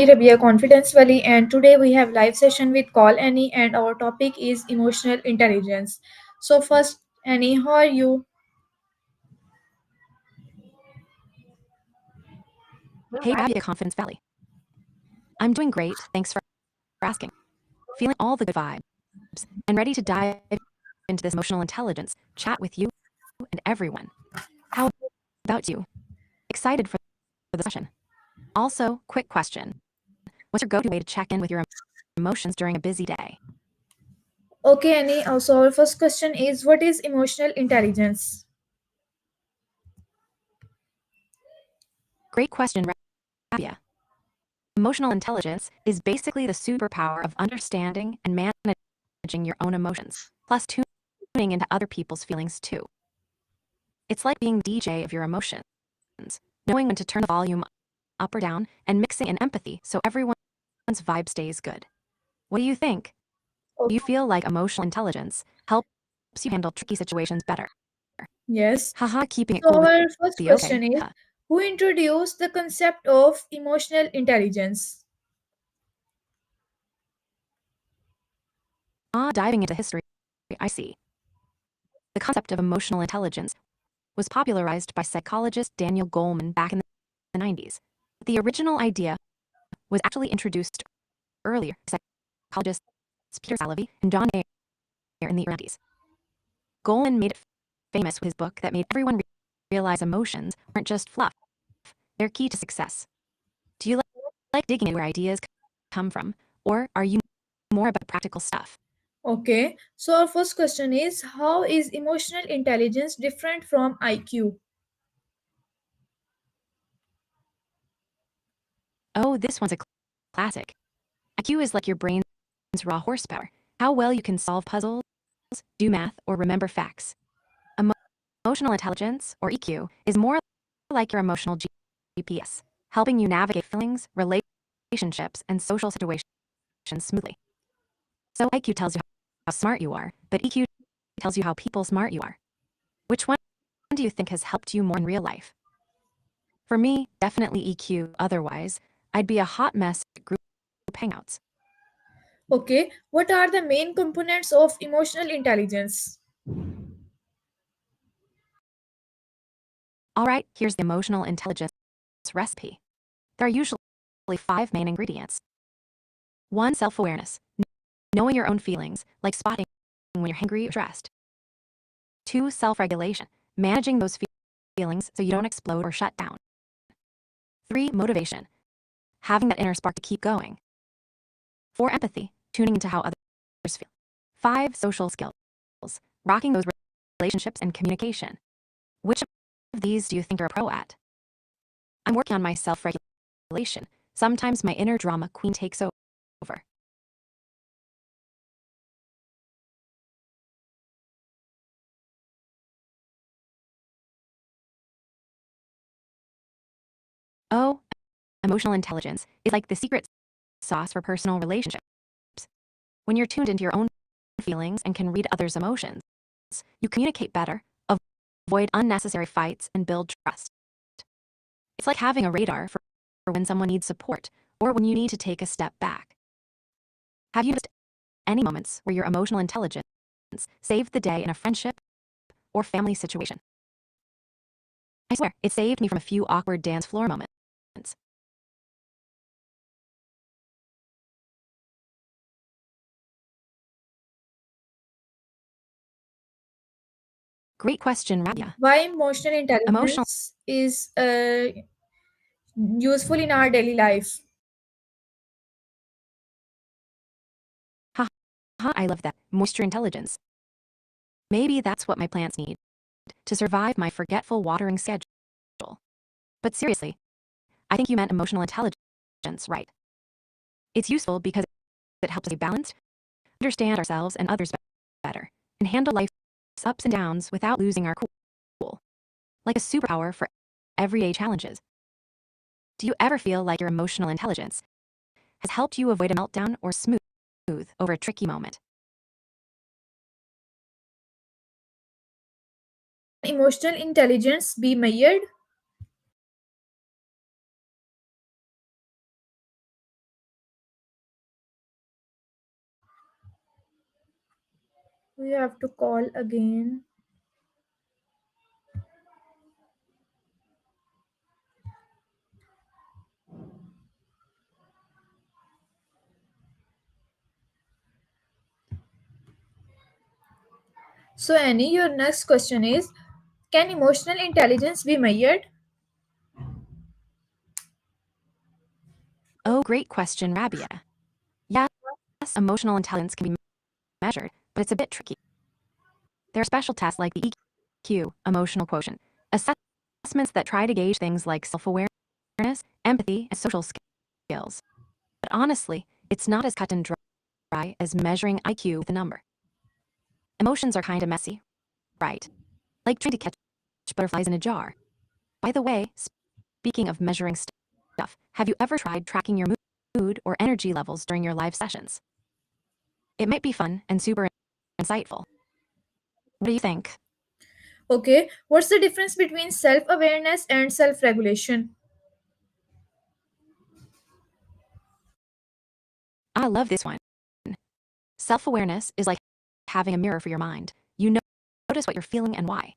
Rabia Confidence Valley, and today we have live session with Call Annie, and our topic is emotional intelligence. So first, Annie, how are you? Hey, Rabia Confidence Valley. I'm doing great, thanks for asking. Feeling all the good vibes and ready to dive into this emotional intelligence chat with you and everyone. How about you? Excited for the session? Also, quick question. What's your go-to way to check in with your emotions during a busy day? Okay, Annie. So our first question is, what is emotional intelligence? Great question, Rabia. Emotional intelligence is basically the superpower of understanding and managing your own emotions, plus tuning into other people's feelings too. It's like being DJ of your emotions, knowing when to turn the volume up or down, and mixing in empathy so everyone's vibe stays good. What do you think? Do you feel like emotional intelligence helps you handle tricky situations better? Yes. Haha, keeping it So cool with our first the question okay. is, Huh. who introduced the concept of emotional intelligence? Diving into history, I see. The concept of emotional intelligence was popularized by psychologist Daniel Goleman back in the 90s. The original idea was actually introduced earlier by psychologists Peter Salovey and John Mayer in the 90s. Goleman made it famous with his book that made everyone realize emotions aren't just fluff, they're key to success. Do you like digging into where ideas come from, or are you more about practical stuff? Okay. So our first question is, how is emotional intelligence different from IQ? Oh, this one's a classic. IQ is like your brain's raw horsepower, how well you can solve puzzles, do math, or remember facts. Emo- Emotional intelligence, or EQ, is more like your emotional GPS, helping you navigate feelings, relationships, and social situations smoothly. So IQ tells you how smart you are, but EQ tells you how people smart you are. Which one do you think has helped you more in real life? For me, definitely EQ. Otherwise, I'd be a hot mess at group hangouts. Okay. What are the main components of emotional intelligence? All right, here's the emotional intelligence recipe. There are usually 5 main ingredients. 1. Self-awareness, knowing your own feelings, like spotting when you're angry or stressed. 2. Self-regulation, managing those feelings so you don't explode or shut down. 3. Motivation, having that inner spark to keep going. 4. Empathy, tuning into how others feel. 5. Social skills, rocking those relationships and communication. Which of these do you think you're a pro at? I'm working on my self-regulation. Sometimes my inner drama queen takes over. Oh, emotional intelligence is like the secret sauce for personal relationships. When you're tuned into your own feelings and can read others' emotions, you communicate better, avoid unnecessary fights, and build trust. It's like having a radar for when someone needs support or when you need to take a step back. Have you noticed any moments where your emotional intelligence saved the day in a friendship or family situation? I swear, it saved me from a few awkward dance floor moments. Great question, Rabia. Why emotional Emotional, intelligence is useful in our daily life? haha, I love that. Moisture intelligence. Maybe that's what my plants need to survive my forgetful watering schedule. But seriously, I think you meant emotional intelligence, right? It's useful because it helps us stay balanced, understand ourselves and others better, and handle life's ups and downs without losing our cool. Like a superpower for everyday challenges. Do you ever feel like your emotional intelligence has helped you avoid a meltdown or smooth over a tricky moment? Emotional intelligence be measured? We have to call again. So, Annie, your next question is, can emotional intelligence be measured? Oh, great question, Rabia. Yes, emotional intelligence can be measured, but it's a bit tricky. There are special tests like the EQ, emotional quotient, assessments that try to gauge things like self-awareness, empathy, and social skills. But honestly, it's not as cut and dry as measuring IQ with a number. Emotions are kind of messy, right? Like trying to catch butterflies in a jar. By the way, speaking of measuring stuff, have you ever tried tracking your mood or energy levels during your live sessions? It might be fun and super insightful. What do you think? Okay, what's the difference between self awareness and self regulation? I love this one. Self awareness is like having a mirror for your mind. You notice what you're feeling and why.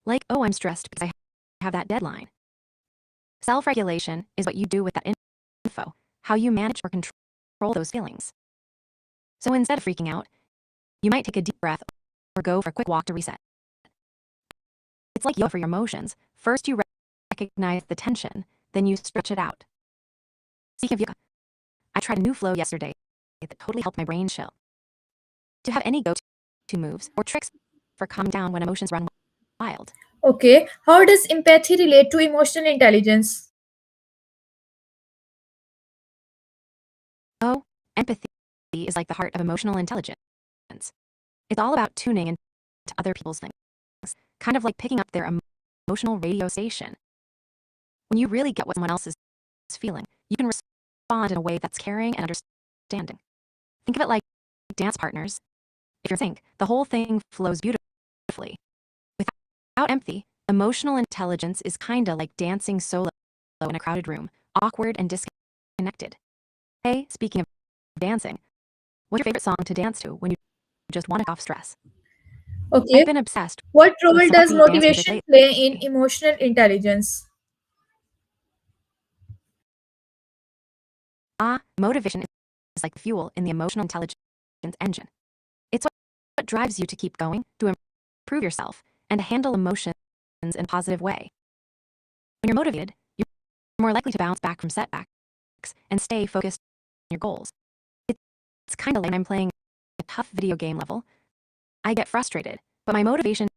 Like, oh, I'm stressed because I have that deadline. Self regulation is what you do with that info, how you manage or control those feelings. So instead of freaking out, you might take a deep breath or go for a quick walk to reset. It's like yoga for your emotions. First, you recognize the tension, then you stretch it out. Speaking of yoga, I tried a new flow yesterday that totally helped my brain chill. Do you have any go-to moves or tricks for calming down when emotions run wild? Okay, how does empathy relate to emotional intelligence? Oh, empathy is like the heart of emotional intelligence. It's all about tuning into other people's things, kind of like picking up their emotional radio station. When you really get what someone else is feeling, you can respond in a way that's caring and understanding. Think of it like dance partners. If you think, the whole thing flows beautifully. Without empathy, emotional intelligence is kinda like dancing solo in a crowded room, awkward and disconnected. Hey, speaking of dancing, what's your favorite song to dance to when you just want to off stress? I've Okay, been obsessed what with role some does upbeat dance music motivation lately. play in emotional intelligence? Motivation is like fuel in the emotional intelligence engine. It's what drives you to keep going, to improve yourself, and to handle emotions in a positive way. When you're motivated, you're more likely to bounce back from setbacks and stay focused on your goals. It's kind of like when I'm playing a tough video game level. I get frustrated, but my motivation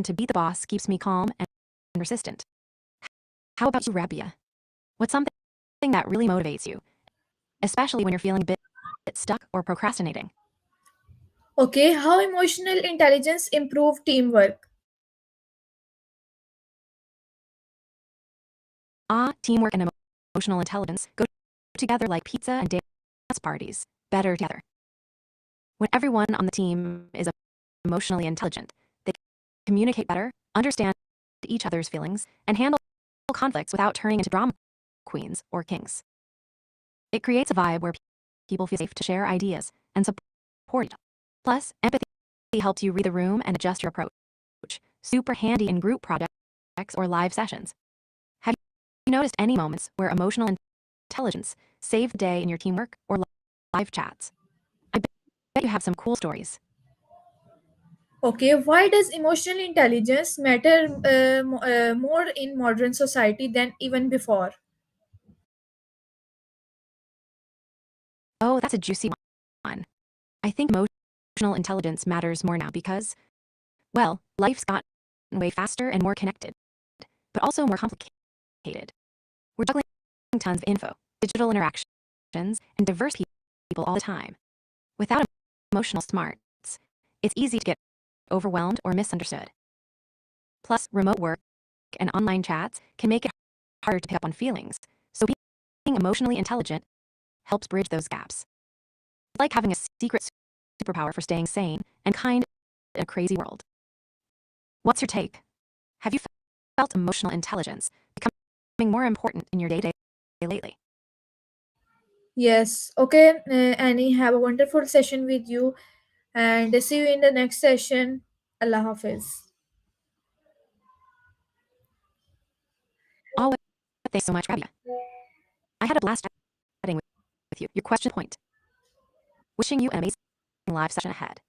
to beat the boss keeps me calm and persistent. How about you, Rabia? What's something that really motivates you, especially when you're feeling a bit stuck or procrastinating? Okay, how emotional intelligence improve teamwork? Teamwork and emotional intelligence go together like pizza and dance parties, better together. When everyone on the team is emotionally intelligent, they communicate better, understand each other's feelings, and handle conflicts without turning into drama queens or kings. It creates a vibe where people feel safe to share ideas and support each other. Plus, empathy helps you read the room and adjust your approach. Super handy in group projects or live sessions. Have you noticed any moments where emotional intelligence saved the day in your teamwork or live chats? I bet you have some cool stories. Okay, why does emotional intelligence matter more in modern society than even before? Oh, that's a juicy one. I think emotional intelligence matters more now because, well, life's gotten way faster and more connected, but also more complicated. We're juggling tons of info, digital interactions, and diverse people all the time. Without emotional smarts, it's easy to get overwhelmed or misunderstood. Plus, remote work and online chats can make it harder to pick up on feelings, so being emotionally intelligent helps bridge those gaps. It's like having a secret superpower for staying sane and kind in a crazy world. What's your take? Have you felt emotional intelligence becoming more important in your day-to-day lately? Yes, okay, Annie, have a wonderful session with you. and see you in the next session. Allah Hafiz. Always, thanks so much, Rabia. I had a blast chatting with you. Your question point. Wishing you an amazing live session ahead.